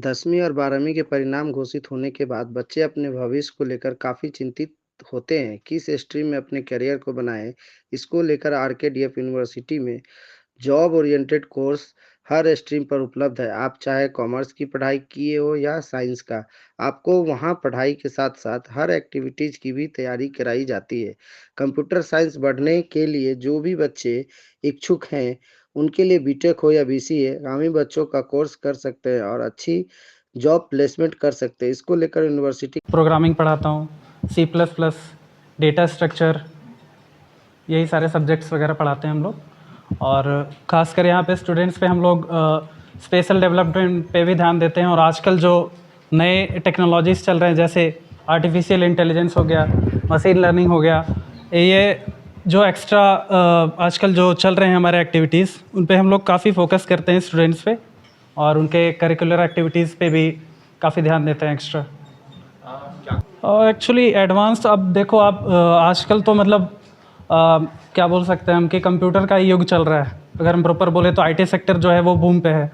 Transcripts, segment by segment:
10वीं और 12वीं के परिणाम घोषित होने के बाद बच्चे अपने भविष्य को लेकर काफ़ी चिंतित होते हैं। किस स्ट्रीम में अपने करियर को बनाएँ, इसको लेकर आरकेडीएफ यूनिवर्सिटी में जॉब ओरिएंटेड कोर्स हर स्ट्रीम पर उपलब्ध है। आप चाहे कॉमर्स की पढ़ाई किए हो या साइंस का, आपको वहाँ पढ़ाई के साथ-साथ हर एक्टिविटीज़ की भी तैयारी कराई जाती है। कंप्यूटर साइंस बढ़ने के लिए जो भी बच्चे इच्छुक हैं, उनके लिए बीटेक हो या बीसीए, आगामी बच्चों का कोर्स कर सकते हैं और अच्छी जॉब प्लेसमेंट कर सकते हैं। इसको लेकर यूनिवर्सिटी प्रोग्रामिंग पढ़ाता हूँ, C plus plus, data structure, यही सारे सब्जेक्ट्स वगैरह पढ़ाते हैं हम लोग। और ख़ासकर यहाँ पे स्टूडेंट्स पे हम लोग स्पेशल डेवलपमेंट पे भी ध्यान देते हैं। और आजकल जो नए टेक्नोलॉजीज़ चल रहे हैं, जैसे आर्टिफिशियल इंटेलिजेंस हो गया, मशीन लर्निंग हो गया, ये जो एक्स्ट्रा आजकल जो चल रहे हैं हमारे एक्टिविटीज़, उन पे हम लोग काफ़ी फोकस करते हैं स्टूडेंट्स पे, और उनके करिकुलर एक्टिविटीज़ पे भी काफ़ी ध्यान देते हैं एक्स्ट्रा। एक्चुअली एडवांस, अब देखो आप आजकल तो मतलब क्या बोल सकते हैं हम कि कंप्यूटर का ही युग चल रहा है। अगर हम प्रॉपर बोले तो आईटी सेक्टर जो है वो बूम पे है,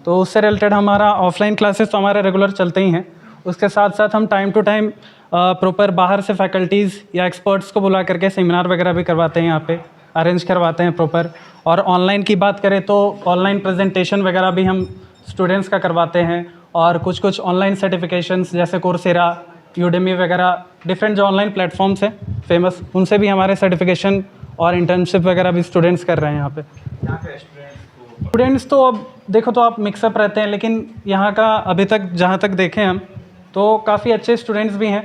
तो उससे रिलेटेड हमारा ऑफलाइन क्लासेस तो हमारे रेगुलर चलते ही हैं। उसके साथ साथ हम टाइम टू टाइम प्रॉपर बाहर से फैकल्टीज़ या एक्सपर्ट्स को बुला करके सेमिनार वगैरह भी करवाते हैं, यहाँ पे अरेंज करवाते हैं प्रॉपर। और ऑनलाइन की बात करें तो ऑनलाइन प्रेजेंटेशन वगैरह भी हम स्टूडेंट्स का करवाते हैं। और कुछ ऑनलाइन सर्टिफिकेशंस जैसे कोर्सेरा, यूडेमी वगैरह, डिफरेंट जो ऑनलाइन प्लेटफॉर्म्स हैं फेमस, उनसे भी हमारे सर्टिफिकेशन और इंटर्नशिप वगैरह भी स्टूडेंट्स कर रहे हैं यहाँ पे। स्टूडेंट्स तो अब देखो तो आप मिक्सअप रहते हैं, लेकिन यहाँ का अभी तक जहाँ तक देखें हम तो काफ़ी अच्छे स्टूडेंट्स भी हैं।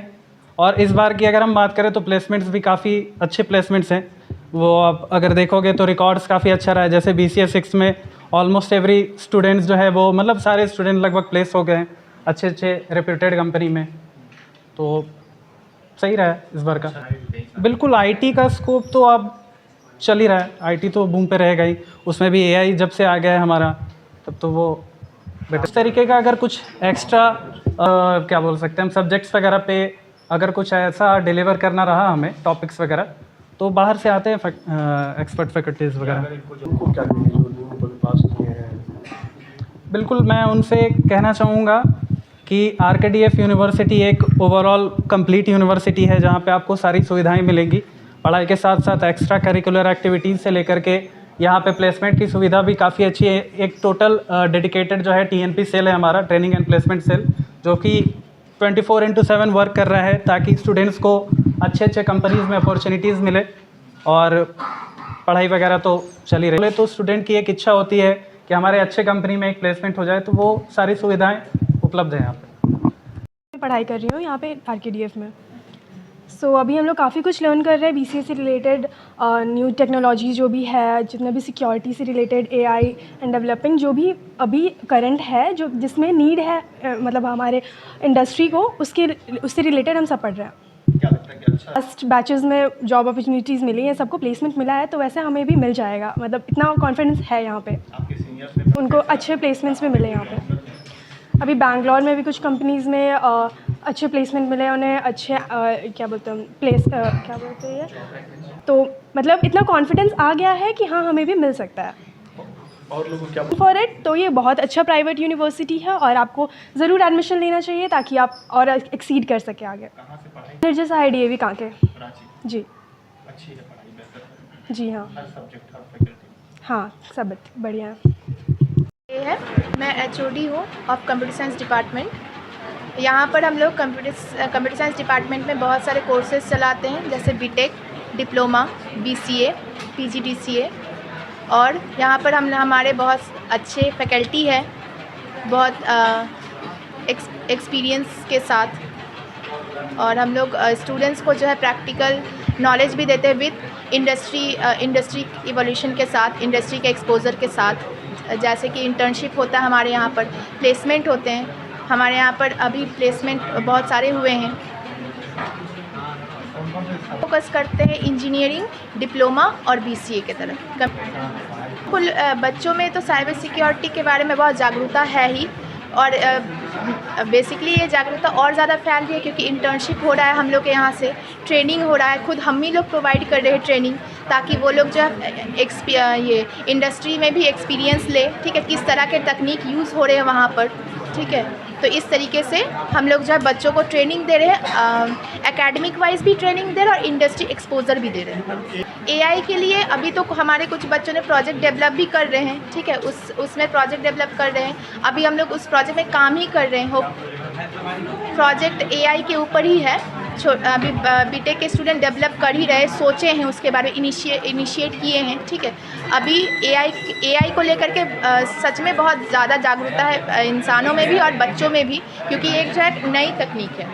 और इस बार की अगर हम बात करें तो प्लेसमेंट्स भी काफ़ी अच्छे प्लेसमेंट्स हैं। वो आप अगर देखोगे तो रिकॉर्ड्स काफ़ी अच्छा रहा है। जैसे BCA 6 में ऑलमोस्ट एवरी स्टूडेंट्स जो है वो मतलब सारे स्टूडेंट लगभग प्लेस हो गए हैं अच्छे रेप्यूटेड कंपनी में, तो सही रहा है इस बार का। बिल्कुल, आईटी का स्कोप तो अब चल ही रहा है, आईटी तो बूम पे रहेगा ही। उसमें भी एआई जब से आ गया है हमारा, तब तो वो बेटर। इस तरीके का अगर कुछ एक्स्ट्रा क्या बोल सकते हैं हम, सब्जेक्ट्स वगैरह पे अगर कुछ ऐसा डिलीवर करना रहा हमें टॉपिक्स वगैरह, तो बाहर से आते हैं एक्सपर्ट फैकल्टीज़ वगैरह। बिल्कुल, मैं उनसे कहना चाहूँगा कि आरकेडीएफ यूनिवर्सिटी एक ओवरऑल कंप्लीट यूनिवर्सिटी है, जहाँ पे आपको सारी सुविधाएं मिलेंगी। पढ़ाई के साथ साथ एक्स्ट्रा करिकुलर एक्टिविटीज़ से लेकर के यहाँ पे प्लेसमेंट की सुविधा भी काफ़ी अच्छी है। एक टोटल डेडिकेटेड जो है TNP सेल है हमारा, ट्रेनिंग एंड प्लेसमेंट सेल, जो कि 24/7 वर्क कर रहा है ताकि स्टूडेंट्स को अच्छे कंपनीज़ में अपॉर्चुनिटीज़ मिले। और पढ़ाई वगैरह तो चल ही रही है, तो स्टूडेंट की एक इच्छा होती है कि हमारे अच्छे कंपनी में एक प्लेसमेंट हो जाए, तो वो सारी सुविधाएं उपलब्ध है यहाँ पे। पढ़ाई कर रही हूँ यहाँ पे आरकेडीएफ में। अभी हम लोग काफ़ी कुछ लर्न कर रहे हैं BCA से रिलेटेड, न्यू टेक्नोलॉजी जो भी है, जितना भी सिक्योरिटी से रिलेटेड, AI एंड डेवलपिंग जो भी अभी करंट है, जो जिसमें नीड है मतलब हमारे इंडस्ट्री को, उससे रिलेटेड हम सब पढ़ रहे हैं। क्या लगता है कि अच्छा फर्स्ट बैचेस में जॉब अपॉर्चुनिटीज़ मिली हैं, सबको प्लेसमेंट मिला है, तो वैसे हमें भी मिल जाएगा। मतलब इतना कॉन्फिडेंस है यहाँ पे, आपके सीनियर्स ने उनको अच्छे प्लेसमेंट्स भी मिले यहाँ पे। अभी बैंगलोर में भी कुछ कंपनीज़ में अच्छे प्लेसमेंट मिले, उन्हें अच्छे क्या बोलते हैं, तो मतलब इतना कॉन्फिडेंस आ गया है कि हाँ, हमें भी मिल सकता है। और लोगों को क्या फॉर इट, तो ये बहुत अच्छा प्राइवेट यूनिवर्सिटी है और आपको ज़रूर एडमिशन लेना चाहिए ताकि आप और एक्सीड कर सके आगे। कहाँ से पढ़ाई? निर्जस IDAV कांके। कराची। जी अच्छी है पढ़ाई, बेहतर है। जी हाँ, हर सब्जेक्ट, हर फैकल्टी। हाँ सब बढ़िया है। ये है, मैं HOD हूँ ऑफ कंप्यूटर साइंस डिपार्टमेंट। यहाँ पर हम लोग कंप्यूटर साइंस डिपार्टमेंट में बहुत सारे कोर्सेज चलाते हैं, जैसे बीटेक, डिप्लोमा, BCA, PGDCA। और यहाँ पर हमारे बहुत अच्छे फैकल्टी है, बहुत एक्सपीरियंस के साथ। और हम लोग स्टूडेंट्स को जो है प्रैक्टिकल नॉलेज भी देते हैं विद इंडस्ट्री इवोल्यूशन के साथ, इंडस्ट्री के एक्सपोजर के साथ। जैसे कि इंटर्नशिप होता है हमारे यहाँ पर, प्लेसमेंट होते हैं हमारे यहाँ पर, अभी प्लेसमेंट बहुत सारे हुए हैं। फोकस करते हैं इंजीनियरिंग, डिप्लोमा और BCA की तरफ। कुल बच्चों में तो साइबर सिक्योरिटी के बारे में बहुत जागरूकता है ही, और बेसिकली ये जागरूकता और ज़्यादा फैल रही है क्योंकि इंटर्नशिप हो रहा है हम लोग के यहाँ से, ट्रेनिंग हो रहा है, खुद हम ही लोग प्रोवाइड कर रहे हैं ट्रेनिंग, ताकि वो लोग जो है ये इंडस्ट्री में भी एक्सपीरियंस ले, ठीक है, किस तरह के तकनीक यूज़ हो रहे हैं वहाँ पर, ठीक है। तो इस तरीके से हम लोग जो है बच्चों को ट्रेनिंग दे रहे हैं, एकेडमिक वाइज भी ट्रेनिंग दे रहे हैं और इंडस्ट्री एक्सपोजर भी दे रहे हैं। एआई के लिए अभी तो हमारे कुछ बच्चों ने प्रोजेक्ट डेवलप भी कर रहे हैं, ठीक है, उसमें प्रोजेक्ट डेवलप कर रहे हैं। अभी हम लोग उस प्रोजेक्ट में काम ही कर रहे हैं। प्रोजेक्ट एआई के ऊपर ही है। अभी बीटेक के स्टूडेंट डेवलप कर ही रहे, सोचे हैं उसके बारे में, इनिशिएट किए हैं, ठीक है। अभी एआई को लेकर के सच में बहुत ज़्यादा जागरूकता है इंसानों में भी और बच्चों में भी, क्योंकि एक जो है नई तकनीक है,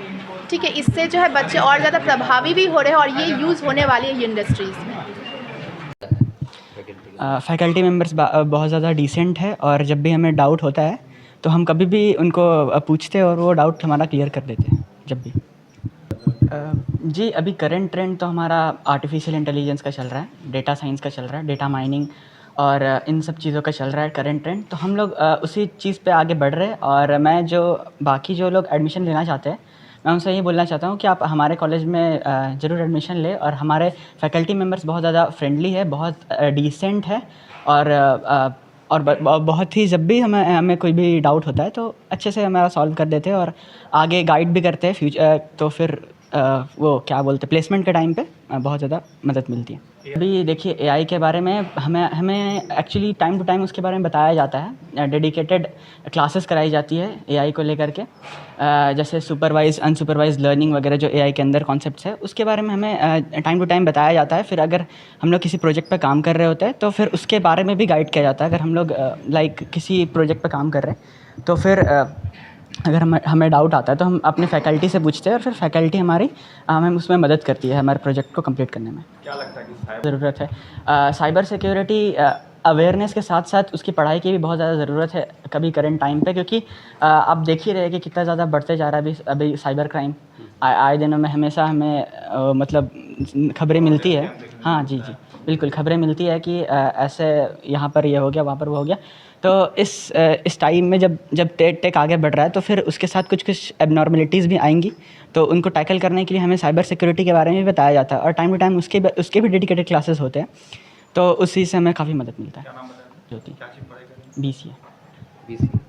ठीक है। इससे जो है बच्चे और ज़्यादा प्रभावी भी हो रहे हैं और ये यूज़ होने वाली है इंडस्ट्रीज़ में। फैकल्टी मेम्बर्स बहुत ज़्यादा डिसेंट है और जब भी हमें डाउट होता है तो हम कभी भी उनको पूछते हैं और वो डाउट हमारा क्लियर कर देते हैं जब भी। जी, अभी करंट ट्रेंड तो हमारा आर्टिफिशियल इंटेलिजेंस का चल रहा है, डेटा साइंस का चल रहा है, डेटा माइनिंग और इन सब चीज़ों का चल रहा है करंट ट्रेंड। तो हम लोग उसी चीज़ पे आगे बढ़ रहे हैं और मैं जो बाकी जो लोग एडमिशन लेना चाहते हैं, मैं उनसे ये बोलना चाहता हूँ कि आप हमारे कॉलेज में ज़रूर एडमिशन लें। और हमारे फैकल्टी मेम्बर्स बहुत ज़्यादा फ्रेंडली है, बहुत डिसेंट है और बहुत ही जब भी हमें कोई भी डाउट होता है तो अच्छे से हमारा सॉल्व कर देते हैं और आगे गाइड भी करते हैं फ्यूचर। तो फिर वो क्या बोलते हैं, प्लेसमेंट के टाइम पे बहुत ज़्यादा मदद मिलती है। अभी देखिए एआई के बारे में हमें एक्चुअली टाइम टू टाइम उसके बारे में बताया जाता है, डेडिकेटेड क्लासेस कराई जाती है एआई को लेकर के, जैसे सुपरवाइज अनसुपरवाइज लर्निंग वगैरह जो एआई के अंदर कॉन्सेप्ट्स है उसके बारे में हमें टाइम टू टाइम बताया जाता है। फिर अगर हम लोग किसी प्रोजेक्ट पे काम कर रहे होते हैं तो फिर उसके बारे में भी गाइड किया जाता है। अगर हम लोग किसी प्रोजेक्ट पे काम कर रहे हैं तो फिर अगर हमें डाउट आता है तो हम अपने फैकल्टी से पूछते हैं और फिर फैकल्टी हमें उसमें मदद करती है हमारे प्रोजेक्ट को कंप्लीट करने में। क्या लगता है कि ज़रूरत है साइबर सिक्योरिटी अवेयरनेस के साथ साथ उसकी पढ़ाई की भी बहुत ज़्यादा ज़रूरत है कभी करंट टाइम पे, क्योंकि आप देख ही रहे कि कितना ज़्यादा बढ़ते जा रहा है अभी साइबर क्राइम। आए दिनों में हमेशा हमें मतलब खबरें मिलती है। हाँ जी, बिल्कुल खबरें मिलती है कि ऐसे यहाँ पर ये हो गया, वहाँ पर वो हो गया। तो इस टाइम में जब टेक आगे बढ़ रहा है तो फिर उसके साथ कुछ एबनॉर्मलिटीज़ भी आएंगी, तो उनको टैकल करने के लिए हमें साइबर सिक्योरिटी के बारे में भी बताया जाता है और टाइम टू टाइम उसके भी डेडिकेटेड क्लासेस होते हैं, तो उसी से हमें काफ़ी मदद मिलता है। क्या नाम बताया? ज्योति, क्या चीज़ पढ़ाई करेंगे? BCA।